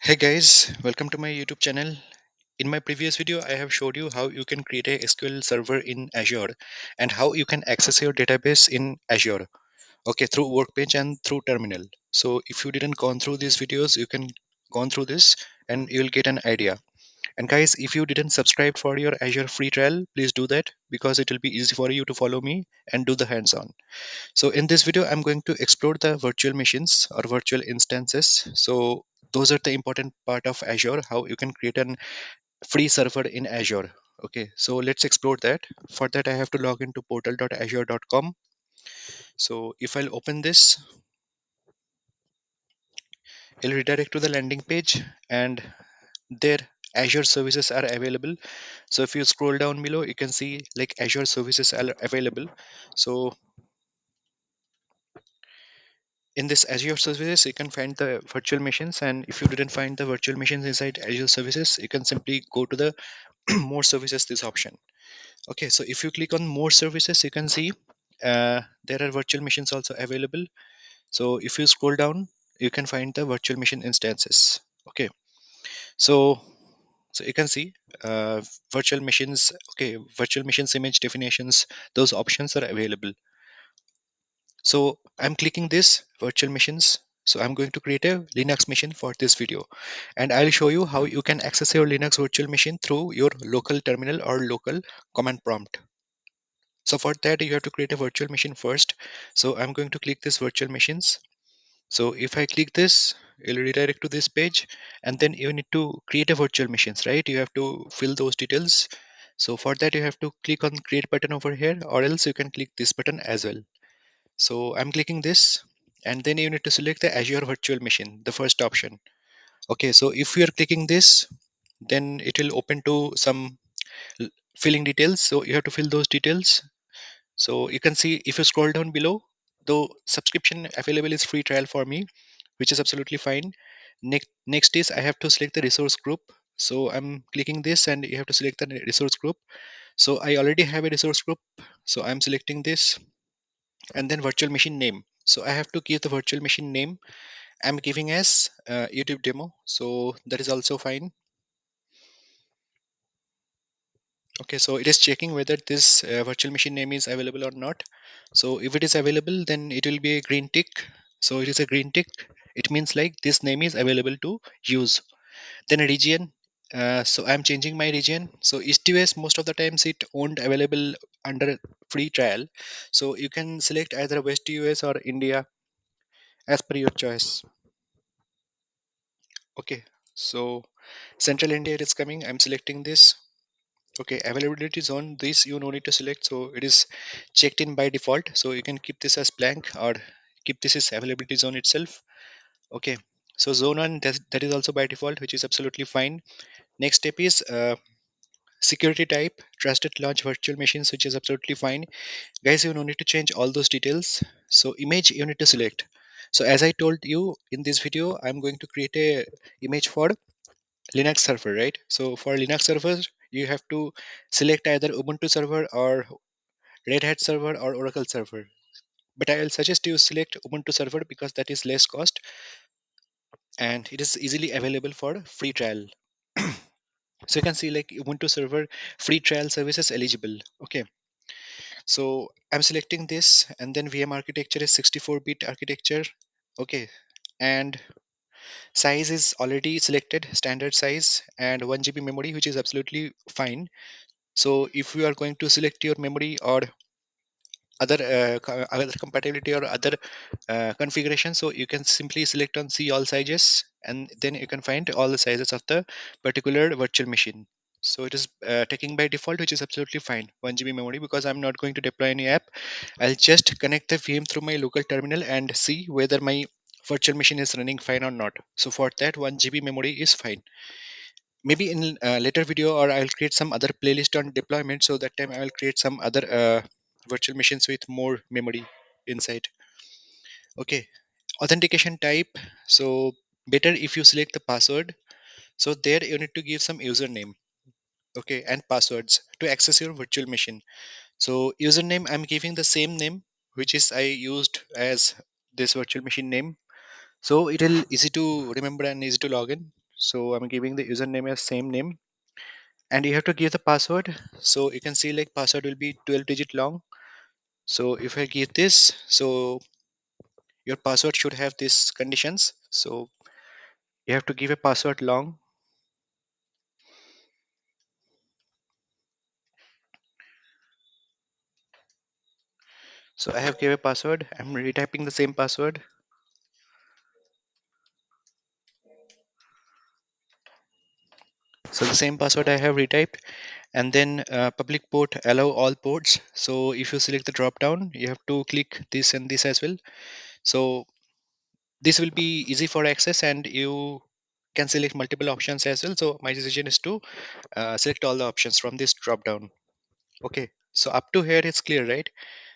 Hey guys, welcome to my YouTube channel. In my previous video, I have showed you how you can create a SQL server in Azure and how you can access your database in Azure, okay, through Workbench and through Terminal. So if you didn't gone through these videos, you can gone through this and you'll get an idea. And guys, if you didn't subscribe for your Azure free trial, please do that because it will be easy for you to follow me and do the hands-on. So in this video, I'm going to explore the virtual machines or virtual instances. So those are the important part of Azure, how you can create a free server in Azure. Okay, so let's explore that. For that, I have to log into portal.azure.com. So if I'll open this, it'll redirect to the landing page and there Azure services are available. So if you scroll down below, you can see like Azure services are available. So in this Azure services, you can find the virtual machines. And if you didn't find the virtual machines inside Azure services, you can simply go to the more services, this option. Okay, so if you click on more services, you can see there are virtual machines also available. So if you scroll down, you can find the virtual machine instances. Okay, so so you can see uh, virtual machines. Okay, virtual machines image definitions, those options are available. So I'm clicking this virtual machines. So I'm going to create a Linux machine for this video and I'll show you how you can access your Linux virtual machine through your local terminal or local command prompt. So for that you have to create a virtual machine first. So I'm going to click this virtual machines. So if I click this, it'll redirect to this page and then you need to create a virtual machines, right? You have to fill those details. So for that you have to click on create button over here or else you can click this button as well. So I'm clicking this and then you need to select the Azure virtual machine, the first option. Okay, so if you are clicking this, then it will open to some l- filling details. So you have to fill those details. So you can see if you scroll down below, the subscription available is free trial for me, which is absolutely fine. Next is I have to select the resource group. So I'm clicking this and you have to select the resource group. So I already have a resource group. So I'm selecting this and then virtual machine name. So I have to give the virtual machine name. I'm giving as YouTube demo. So that is also fine. Okay, so it is checking whether this virtual machine name is available or not. So if it is available, then it will be a green tick. So it is a green tick. It means like this name is available to use. Then a region. So I'm changing my region. So East US most of the times it won't available under free trial. So you can select either West US or India as per your choice. Okay, so Central India it is coming. I'm selecting this. Okay, availability zone. This you no need to select. So it is checked in by default. So you can keep this as blank or keep this as availability zone itself. Okay, so zone one that is also by default, which is absolutely fine. Next step is security type, trusted launch virtual machines, which is absolutely fine. Guys, you no need to change all those details. So image you need to select. So as I told you in this video, I'm going to create a image for Linux server, right? So for Linux servers, you have to select either Ubuntu server or Red Hat server or Oracle server. But I will suggest you select Ubuntu server because that is less cost and it is easily available for free trial. So you can see like Ubuntu server free trial services eligible. Okay. So I'm selecting this and then VM architecture is 64-bit architecture. Okay. And size is already selected, standard size and 1 GB memory, which is absolutely fine. So if you are going to select your memory or other compatibility or other configuration, so you can simply select on see all sizes and then you can find all the sizes of the particular virtual machine. So it is taking by default, which is absolutely fine, 1 GB memory, because I'm not going to deploy any app. I'll just connect the VM through my local terminal and see whether my virtual machine is running fine or not. So for that 1 GB memory is fine. Maybe in later video or I'll create some other playlist on deployment, so that time I will create some other virtual machines with more memory inside. Okay, authentication type. So better if you select the password. So there you need to give some username, okay, and passwords to access your virtual machine. So username, I'm giving the same name which is I used as this virtual machine name, so it will easy to remember and easy to log in. So I'm giving the username as same name, and you have to give the password. So you can see like password will be 12 digit long. So if I give this, so your password should have these conditions. So you have to give a password long. So I have gave a password. I'm retyping the same password. So the same password I have retyped, and then public port allow all ports. So if you select the drop down, you have to click this and this as well. So this will be easy for access, and you can select multiple options as well. So my decision is to select all the options from this drop down. Okay, so up to here it's clear, right?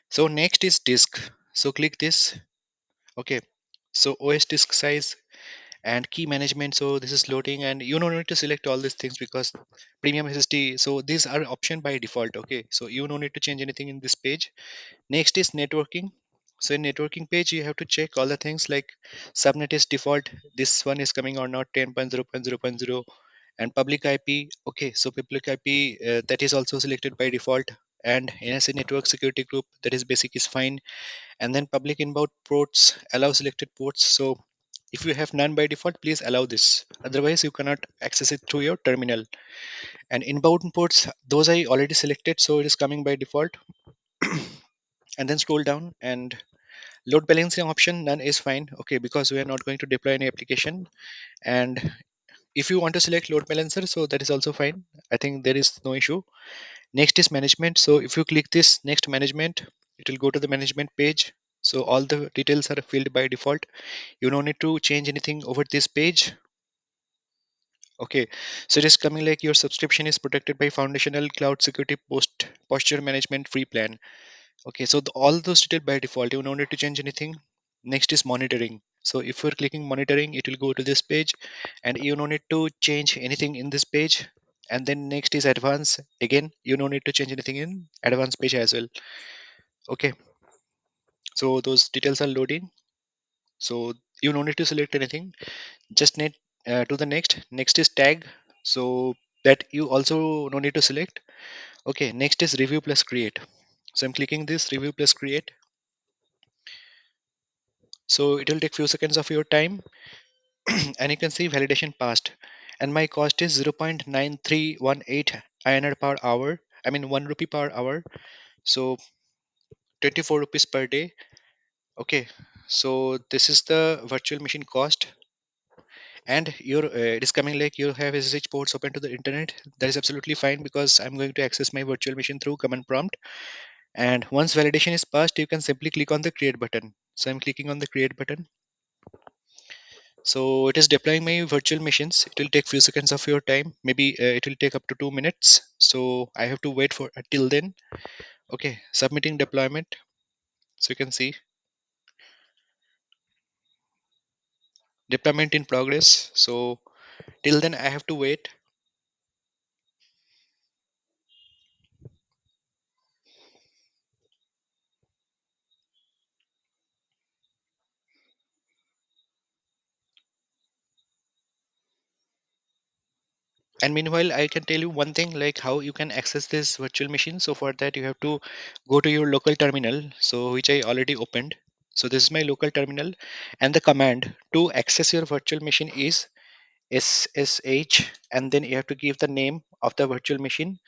So next is disk. So click this. Okay, so OS disk size and key management. So this is loading, and you don't need to select all these things because premium SSD. So these are option by default. Okay, so you don't need to change anything in this page. Next is networking. So in networking page, you have to check all the things like subnet is default. This one is coming or not 10.0.0.0, and public IP. Okay, so public IP that is also selected by default. And NSA network security group, that is basic, is fine. And then public inbound ports, allow selected ports. So if you have none by default, please allow this. Otherwise, you cannot access it through your terminal. And inbound ports, those I already selected, so it is coming by default. And then scroll down, and load balancing option, none is fine. Okay, because we are not going to deploy any application. And if you want to select load balancer, so that is also fine. I think there is no issue. Next is management. So if you click this next management, it will go to the management page. So all the details are filled by default. You don't need to change anything over this page. Okay, so it is coming like your subscription is protected by foundational cloud security posture management free plan. Okay, so all those details by default, you don't need to change anything. Next is monitoring. So if you're clicking monitoring, it will go to this page, and you don't need to change anything in this page. And then next is advanced. Again, you don't need to change anything in advanced page as well. Okay, so those details are loading. So you don't need to select anything. Just need to the next. Next is tag. So that you also don't need to select. Okay, next is review plus create. So I'm clicking this review plus create. So it will take few seconds of your time, and you can see validation passed. And my cost is 0.9318 INR per hour. I mean 1 rupee per hour. So 24 rupees per day. Okay. So this is the virtual machine cost, and your it is coming like you have SSH ports open to the internet. That is absolutely fine because I'm going to access my virtual machine through command prompt. And once validation is passed, you can simply click on the create button. So I'm clicking on the create button. So it is deploying my virtual machines. It will take few seconds of your time. Maybe it will take up to 2 minutes. So I have to wait for till then. Okay, submitting deployment. So you can see deployment in progress. So till then I have to wait. And meanwhile, I can tell you one thing like how you can access this virtual machine. So for that, you have to go to your local terminal. So which I already opened. So this is my local terminal, and the command to access your virtual machine is SSH, and then you have to give the name of the virtual machine.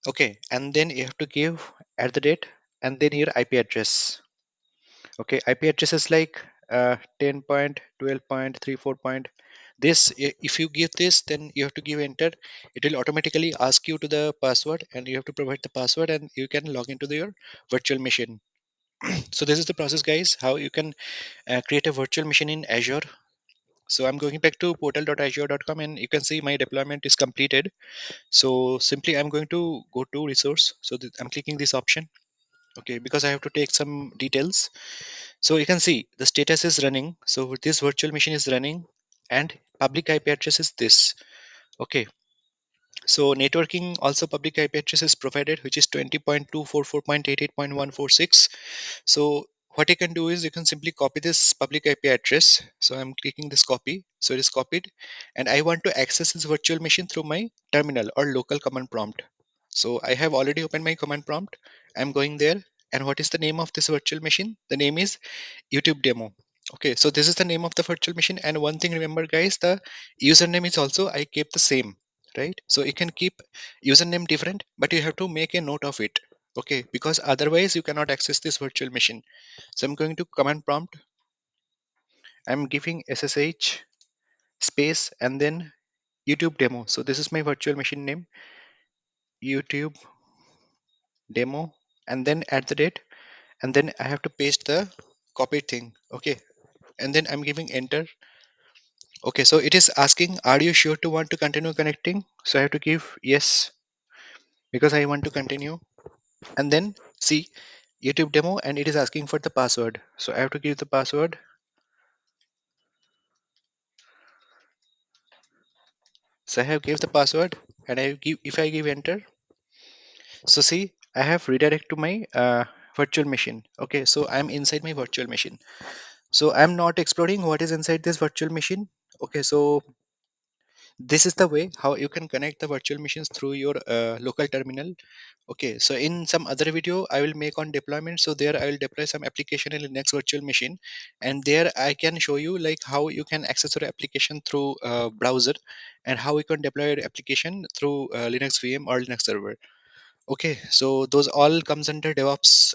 Okay, and then you have to give at the date, and then your IP address. Okay, IP address is like 10.12.34 point. This, if you give this, then you have to give enter. It will automatically ask you to the password, and you have to provide the password, and you can log into your virtual machine. So this is the process, guys, how you can create a virtual machine in Azure. So I'm going back to portal.azure.com, and you can see my deployment is completed. So simply I'm going to go to resource. So I'm clicking this option. Okay, because I have to take some details. So you can see the status is running. So this virtual machine is running, and public IP address is this. Okay. So networking also public IP address is provided, which is 20.244.88.146. So what you can do is you can simply copy this public IP address. So I'm clicking this copy. So it is copied, and I want to access this virtual machine through my terminal or local command prompt. So I have already opened my command prompt. I'm going there. And what is the name of this virtual machine? The name is YouTube demo. Okay, so this is the name of the virtual machine. And one thing, remember, guys, the username is also I kept the same, right? So you can keep username different, but you have to make a note of it. Okay, because otherwise you cannot access this virtual machine. So I'm going to command prompt. I'm giving SSH space and then YouTube demo. So this is my virtual machine name, YouTube demo, and then at the date, and then I have to paste the copied thing. Okay, and then I'm giving enter. Okay, so it is asking, are you sure to want to continue connecting? So I have to give yes because I want to continue. And then see YouTube demo, and it is asking for the password. So I have to give the password. So I have gave the password, and I give if I give enter. So see, I have redirect to my virtual machine. Okay, so I'm inside my virtual machine. So I'm not exploring what is inside this virtual machine. Okay, so this is the way how you can connect the virtual machines through your local terminal. Okay, so in some other video I will make on deployment. So there I will deploy some application in Linux virtual machine, and there I can show you like how you can access your application through browser, and how you can deploy your application through Linux VM or Linux server. Okay, so those all comes under DevOps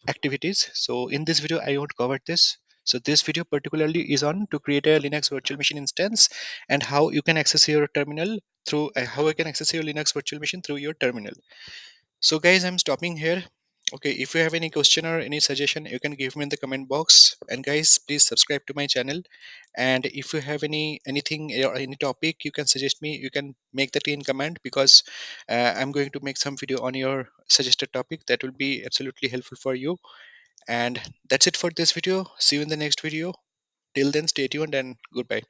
activities. So in this video, I won't cover this. So this video particularly is on to create a Linux virtual machine instance and how you can access your terminal through how you can access your Linux virtual machine through your terminal. So guys, I'm stopping here. Okay, if you have any question or any suggestion, you can give me in the comment box. And guys, please subscribe to my channel. And if you have anything or any topic, you can suggest me. You can make that in comment because I'm going to make some video on your suggested topic that will be absolutely helpful for you. And that's it for this video. See you in the next video. Till then, stay tuned and goodbye.